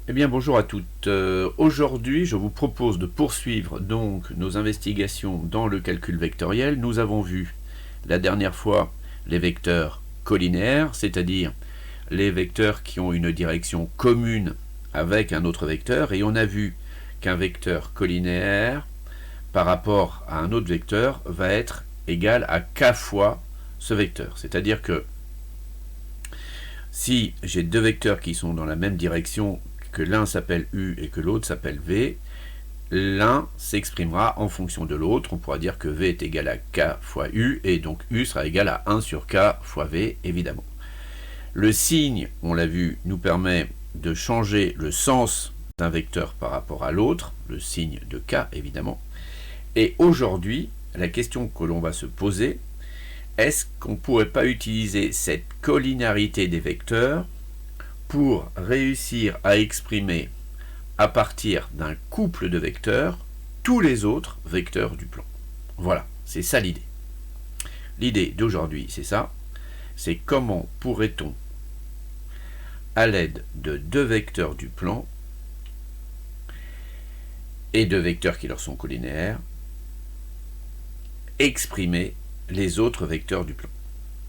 Eh bien bonjour à toutes. Aujourd'hui je vous propose de poursuivre donc nos investigations dans le calcul vectoriel. Nous avons vu la dernière fois les vecteurs collinéaires, c'est-à-dire les vecteurs qui ont une direction commune avec un autre vecteur, et on a vu qu'un vecteur collinéaire par rapport à un autre vecteur va être égal à k fois ce vecteur. C'est-à-dire que si j'ai deux vecteurs qui sont dans la même direction, que l'un s'appelle U et que l'autre s'appelle V, l'un s'exprimera en fonction de l'autre. On pourra dire que V est égal à K fois U, et donc U sera égal à 1 sur K fois V, évidemment. Le signe, on l'a vu, nous permet de changer le sens d'un vecteur par rapport à l'autre, le signe de K, évidemment. Et aujourd'hui, la question que l'on va se poser, est-ce qu'on ne pourrait pas utiliser cette collinarité des vecteurs pour réussir à exprimer à partir d'un couple de vecteurs tous les autres vecteurs du plan? Voilà, c'est ça l'idée. L'idée d'aujourd'hui, c'est ça, c'est comment pourrait-on, à l'aide de deux vecteurs du plan et de vecteurs qui leur sont collinéaires, exprimer les autres vecteurs du plan.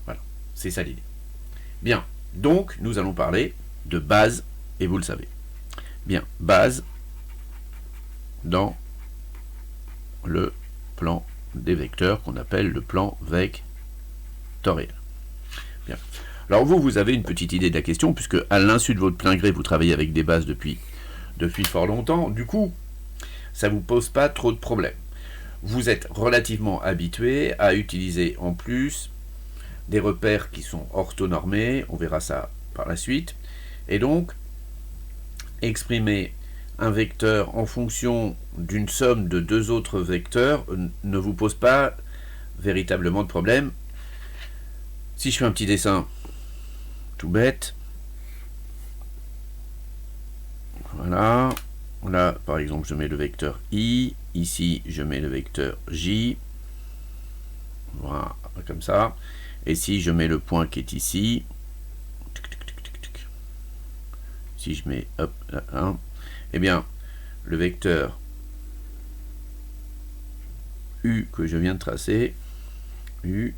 Voilà, c'est ça l'idée. Bien, donc nous allons parler de base, et vous le savez. Bien, base dans le plan des vecteurs qu'on appelle le plan vectoriel. Bien. Alors vous avez une petite idée de la question, puisque à l'insu de votre plein gré, vous travaillez avec des bases depuis fort longtemps. Du coup, ça ne vous pose pas trop de problèmes. Vous êtes relativement habitué à utiliser en plus des repères qui sont orthonormés, on verra ça par la suite, et donc exprimer un vecteur en fonction d'une somme de deux autres vecteurs ne vous pose pas véritablement de problème. Si je fais un petit dessin tout bête, voilà, là par exemple je mets le vecteur i, ici je mets le vecteur j, voilà, comme ça, et si je mets le point qui est ici, si je mets hop là, hein, eh bien le vecteur u que je viens de tracer, u,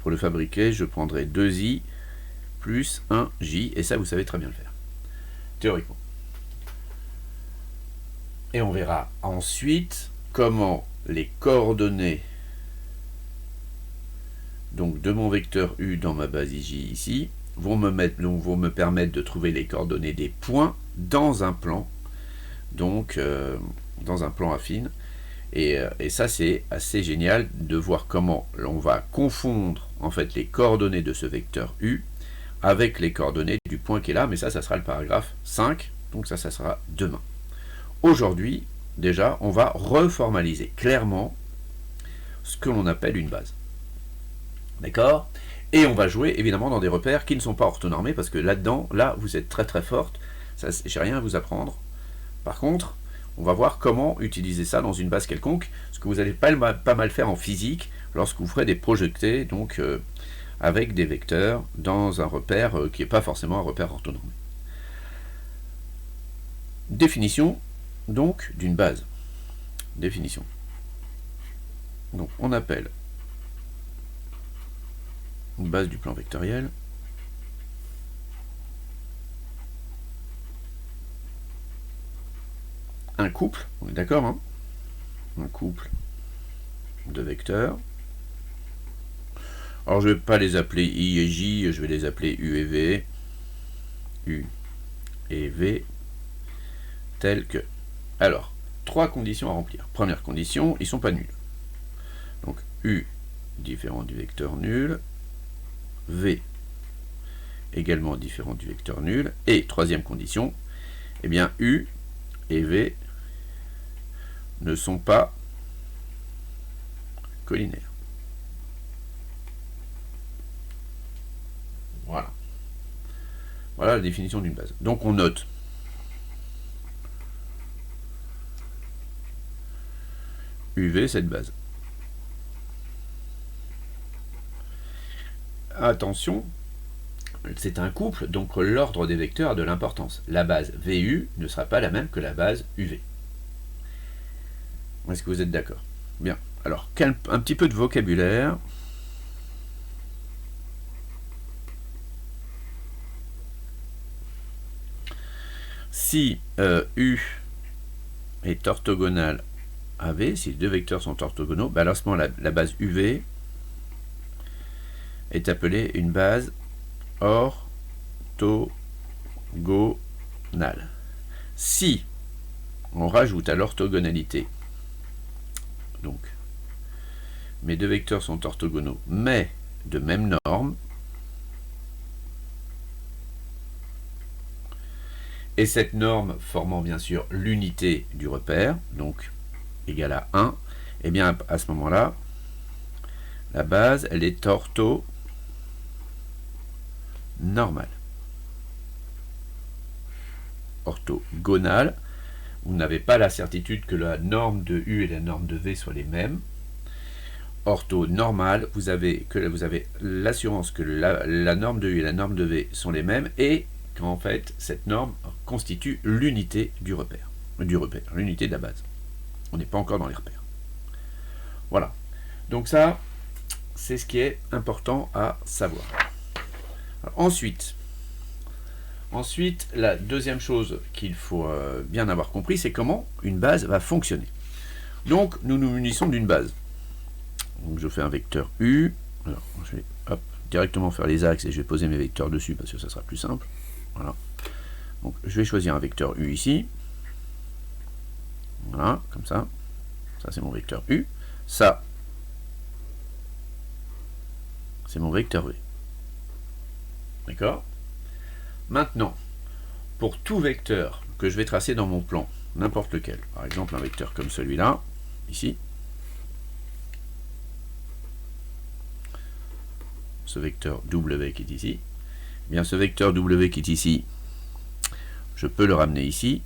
pour le fabriquer je prendrai 2i plus 1j, et ça vous savez très bien le faire théoriquement. Et on verra ensuite comment les coordonnées donc de mon vecteur u dans ma base ij ici vont me permettre de trouver les coordonnées des points dans un plan, donc dans un plan affine, et ça c'est assez génial de voir comment on va confondre en fait les coordonnées de ce vecteur u avec les coordonnées du point qui est là, mais ça sera le paragraphe 5, donc ça sera demain. Aujourd'hui, déjà, on va reformaliser clairement ce que l'on appelle une base. D'accord? Et on va jouer évidemment dans des repères qui ne sont pas orthonormés, parce que là-dedans, là, vous êtes très très forte, j'ai rien à vous apprendre. Par contre, on va voir comment utiliser ça dans une base quelconque, ce que vous allez pas mal faire en physique, lorsque vous ferez des projetés, donc avec des vecteurs, dans un repère qui n'est pas forcément un repère orthonormé. Définition, donc, d'une base. Définition. Donc, on appelle une base du plan vectoriel un couple, on est d'accord, hein, un couple de vecteurs. Alors je ne vais pas les appeler i et j, je vais les appeler u et v, u et v, tels que. Alors, trois conditions à remplir. Première condition, ils ne sont pas nuls. Donc u différent du vecteur nul, v également différent du vecteur nul, et troisième condition, eh bien u et v ne sont pas collinaires. Voilà. Voilà la définition d'une base. Donc on note UV, cette base. Attention, c'est un couple, donc l'ordre des vecteurs a de l'importance. La base VU ne sera pas la même que la base UV. Est-ce que vous êtes d'accord? Bien. Alors, un petit peu de vocabulaire. Si U est orthogonal à V, si les deux vecteurs sont orthogonaux, ben alors à ce moment la base UV est appelée une base orthogonale. Si on rajoute à l'orthogonalité, donc mes deux vecteurs sont orthogonaux, mais de même norme, et cette norme formant bien sûr l'unité du repère, donc égale à 1, et bien à ce moment-là, la base, elle est orthonormale. Orthogonale, vous n'avez pas la certitude que la norme de U et la norme de V soient les mêmes. Orthonormale, vous avez l'assurance que la norme de U et la norme de V sont les mêmes et qu'en fait cette norme constitue l'unité du repère, l'unité de la base. On n'est pas encore dans les repères. Voilà. Donc ça, c'est ce qui est important à savoir. Alors, ensuite, la deuxième chose qu'il faut bien avoir compris, c'est comment une base va fonctionner. Donc, nous nous munissons d'une base. Donc, je fais un vecteur U. Alors, je vais directement faire les axes et je vais poser mes vecteurs dessus parce que ça sera plus simple. Voilà. Donc, je vais choisir un vecteur U ici. Voilà, comme ça. Ça, c'est mon vecteur U. Ça, c'est mon vecteur V. D'accord? Maintenant, pour tout vecteur que je vais tracer dans mon plan, n'importe lequel, par exemple un vecteur comme celui-là, ici, ce vecteur W qui est ici, eh bien ce vecteur W qui est ici, je peux le ramener ici.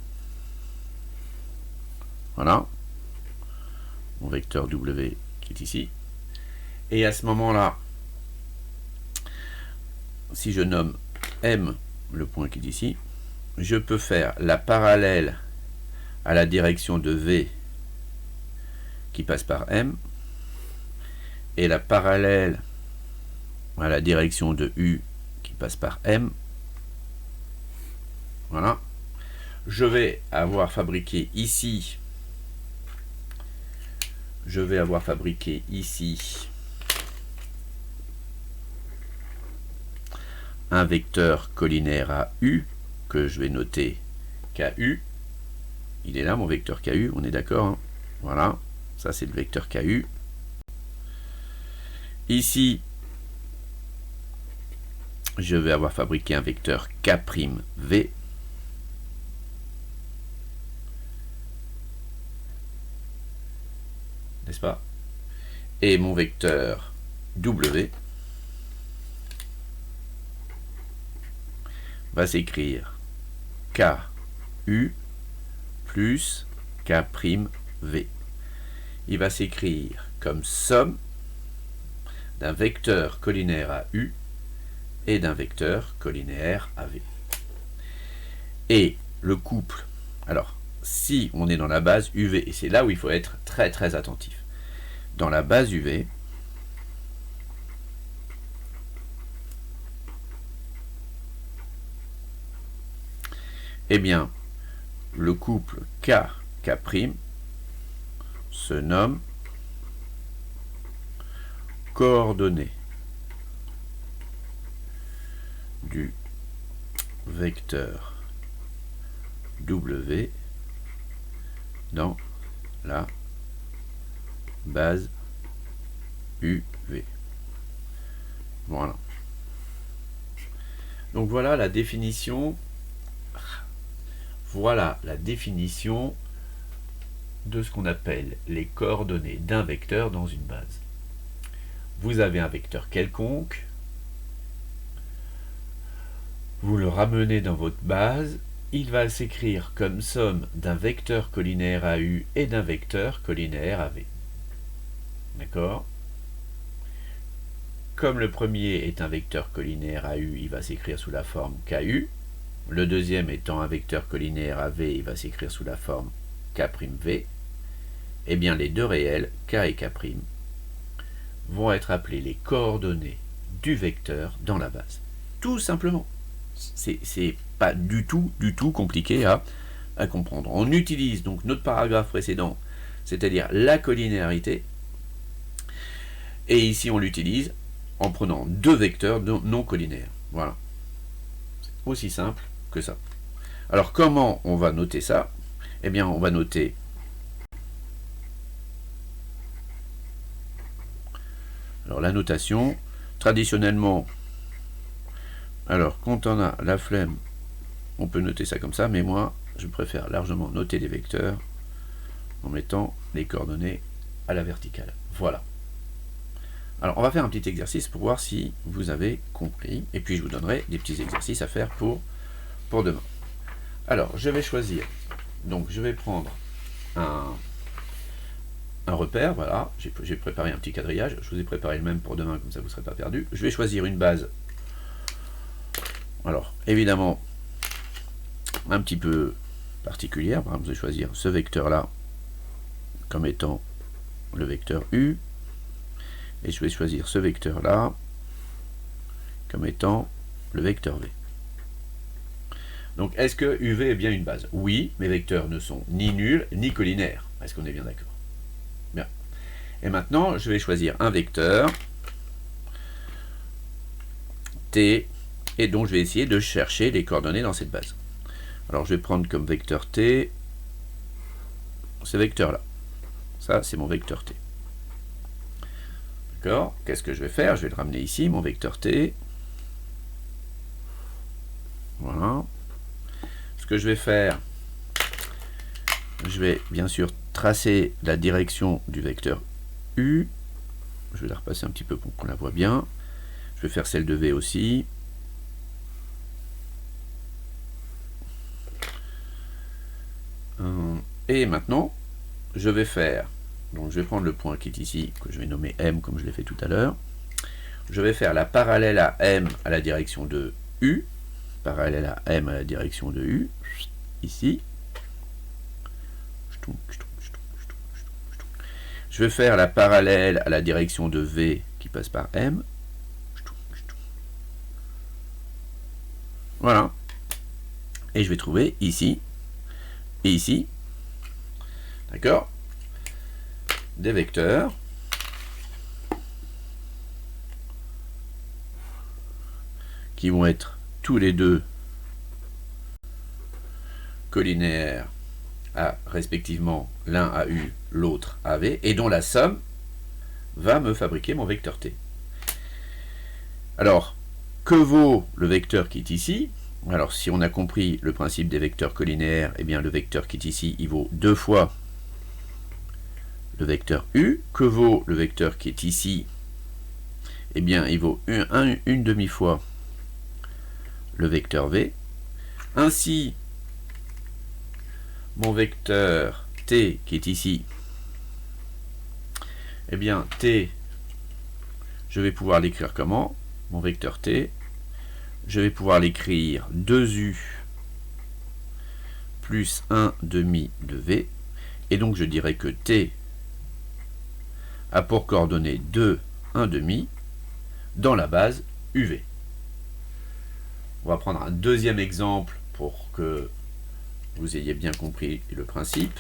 Voilà, mon vecteur W qui est ici. Et à ce moment-là, si je nomme M le point qui est ici, je peux faire la parallèle à la direction de V qui passe par M et la parallèle à la direction de U qui passe par M. Voilà. Je vais avoir fabriqué ici un vecteur collinaire à U que je vais noter KU. Il est là mon vecteur KU, on est d'accord, hein? Voilà, ça c'est le vecteur KU. Ici, je vais avoir fabriqué un vecteur K'V. N'est-ce pas? Et mon vecteur W va s'écrire KU plus K'V. Il va s'écrire comme somme d'un vecteur collinaire à U et d'un vecteur collinaire à V. Et le couple, alors, si on est dans la base UV, et c'est là où il faut être très très attentif, dans la base UV, eh bien, le couple K se nomme coordonnées du vecteur W dans la base UV. Voilà. Donc voilà la définition. Voilà la définition de ce qu'on appelle les coordonnées d'un vecteur dans une base. Vous avez un vecteur quelconque, vous le ramenez dans votre base, il va s'écrire comme somme d'un vecteur collinaire à U et d'un vecteur collinaire à V. D'accord? comme le premier est un vecteur collinaire AU, il va s'écrire sous la forme KU. Le deuxième étant un vecteur collinaire AV, il va s'écrire sous la forme K'V. Eh bien, les deux réels, K et K', vont être appelés les coordonnées du vecteur dans la base. Tout simplement. C'est pas du tout compliqué à comprendre. On utilise donc notre paragraphe précédent, c'est-à-dire la collinéarité, et ici on l'utilise en prenant deux vecteurs non collinaires. Voilà. C'est aussi simple que ça. Alors comment on va noter ça? Eh bien on va noter la notation, traditionnellement, alors quand on a la flemme, on peut noter ça comme ça, mais moi je préfère largement noter les vecteurs en mettant les coordonnées à la verticale. Voilà. Alors on va faire un petit exercice pour voir si vous avez compris, et puis je vous donnerai des petits exercices à faire pour demain. Alors je vais choisir, donc je vais prendre un repère, voilà, j'ai préparé un petit quadrillage, je vous ai préparé le même pour demain, comme ça vous ne serez pas perdu. Je vais choisir une base, alors évidemment un petit peu particulière, par exemple je vais choisir ce vecteur là comme étant le vecteur U, et je vais choisir ce vecteur là comme étant le vecteur V. Donc est-ce que UV est bien une base? Oui, mes vecteurs ne sont ni nuls ni collinaires. Est-ce qu'on est bien d'accord? Bien. Et maintenant, je vais choisir un vecteur T, et donc je vais essayer de chercher les coordonnées dans cette base. Alors je vais prendre comme vecteur T ce vecteur-là. Ça, c'est mon vecteur T. D'accord? Qu'est-ce que je vais faire? Je vais le ramener ici, mon vecteur T. Voilà. Ce que je vais faire, je vais bien sûr tracer la direction du vecteur U. Je vais la repasser un petit peu pour qu'on la voit bien. Je vais faire celle de V aussi. Et maintenant, je vais faire, donc je vais prendre le point qui est ici, que je vais nommer M comme je l'ai fait tout à l'heure. Je vais faire la parallèle à M à la direction de U. Parallèle à M à la direction de U, ici. Je vais faire la parallèle à la direction de V qui passe par M. Voilà. Et je vais trouver ici et ici, d'accord, des vecteurs qui vont être tous les deux collinaires à respectivement l'un à U, l'autre à V, et dont la somme va me fabriquer mon vecteur T. Alors, que vaut le vecteur qui est ici? Alors, si on a compris le principe des vecteurs collinaires, eh bien le vecteur qui est ici, il vaut 2 fois le vecteur U. Que vaut le vecteur qui est ici? Eh bien, il vaut une demi-fois le vecteur V. Ainsi, mon vecteur T qui est ici, eh bien T, je vais pouvoir l'écrire comment? Mon vecteur T, je vais pouvoir l'écrire 2U plus 1 demi de V, et donc je dirais que T a pour coordonnée 2, 1 demi dans la base UV. On va prendre un deuxième exemple pour que vous ayez bien compris le principe.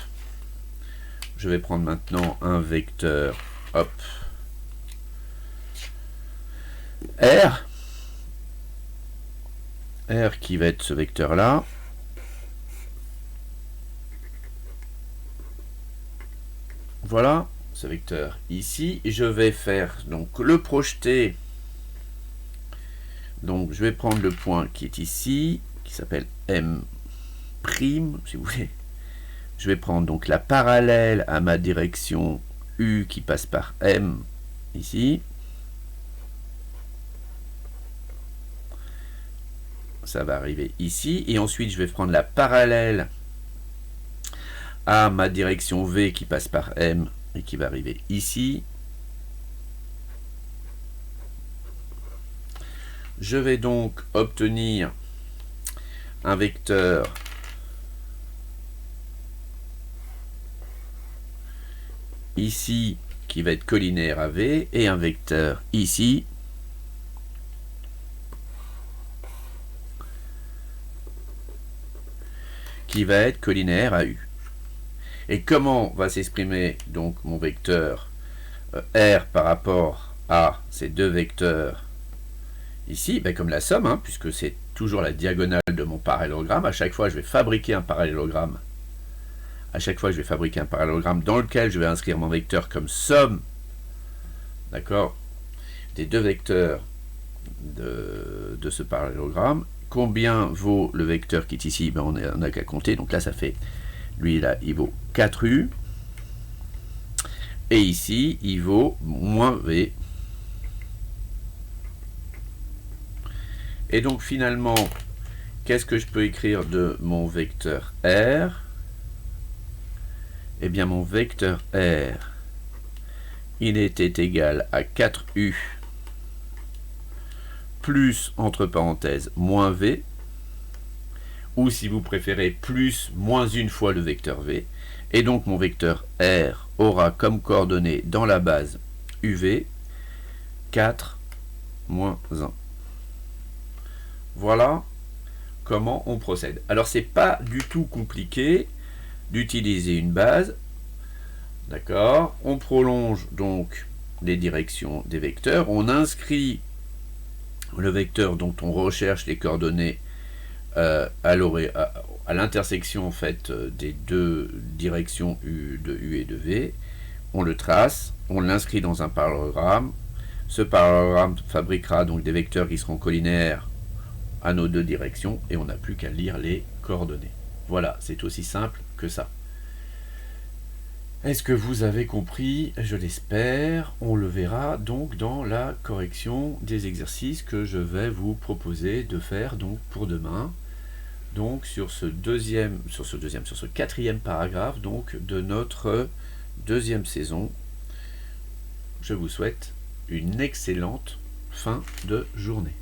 Je vais prendre maintenant un vecteur, hop, R. R qui va être ce vecteur-là. Voilà, ce vecteur ici. Et je vais faire donc le projeter. Donc je vais prendre le point qui est ici, qui s'appelle M', si vous voulez. Je vais prendre donc la parallèle à ma direction U qui passe par M, ici. Ça va arriver ici. Et ensuite, je vais prendre la parallèle à ma direction V qui passe par M et qui va arriver ici. Je vais donc obtenir un vecteur ici qui va être collinaire à V et un vecteur ici qui va être collinaire à U. Et comment va s'exprimer donc mon vecteur R par rapport à ces deux vecteurs ici, comme la somme, hein, puisque c'est toujours la diagonale de mon parallélogramme. À chaque fois, je vais fabriquer un parallélogramme. À chaque fois, je vais fabriquer un parallélogramme dans lequel je vais inscrire mon vecteur comme somme, d'accord, des deux vecteurs de ce parallélogramme. Combien vaut le vecteur qui est ici? On n'a qu'à compter. Donc là, ça fait, lui, là, il vaut 4U. Et ici, il vaut moins V. Et donc, finalement, qu'est-ce que je peux écrire de mon vecteur R? Eh bien, mon vecteur R, il était égal à 4U plus, entre parenthèses, moins V, ou si vous préférez, plus moins une fois le vecteur V. Et donc, mon vecteur R aura comme coordonnée dans la base UV 4 moins 1. Voilà comment on procède. Alors, c'est pas du tout compliqué d'utiliser une base. D'accord? On prolonge donc les directions des vecteurs. On inscrit le vecteur dont on recherche les coordonnées à l'intersection en fait des deux directions de U et de V. On le trace, on l'inscrit dans un parallélogramme. Ce parallélogramme fabriquera donc des vecteurs qui seront collinaires à nos deux directions et on n'a plus qu'à lire les coordonnées. Voilà, c'est aussi simple que ça. Est-ce que vous avez compris? Je l'espère. On le verra donc dans la correction des exercices que je vais vous proposer de faire donc pour demain. Donc sur ce quatrième paragraphe donc de notre deuxième saison. Je vous souhaite une excellente fin de journée.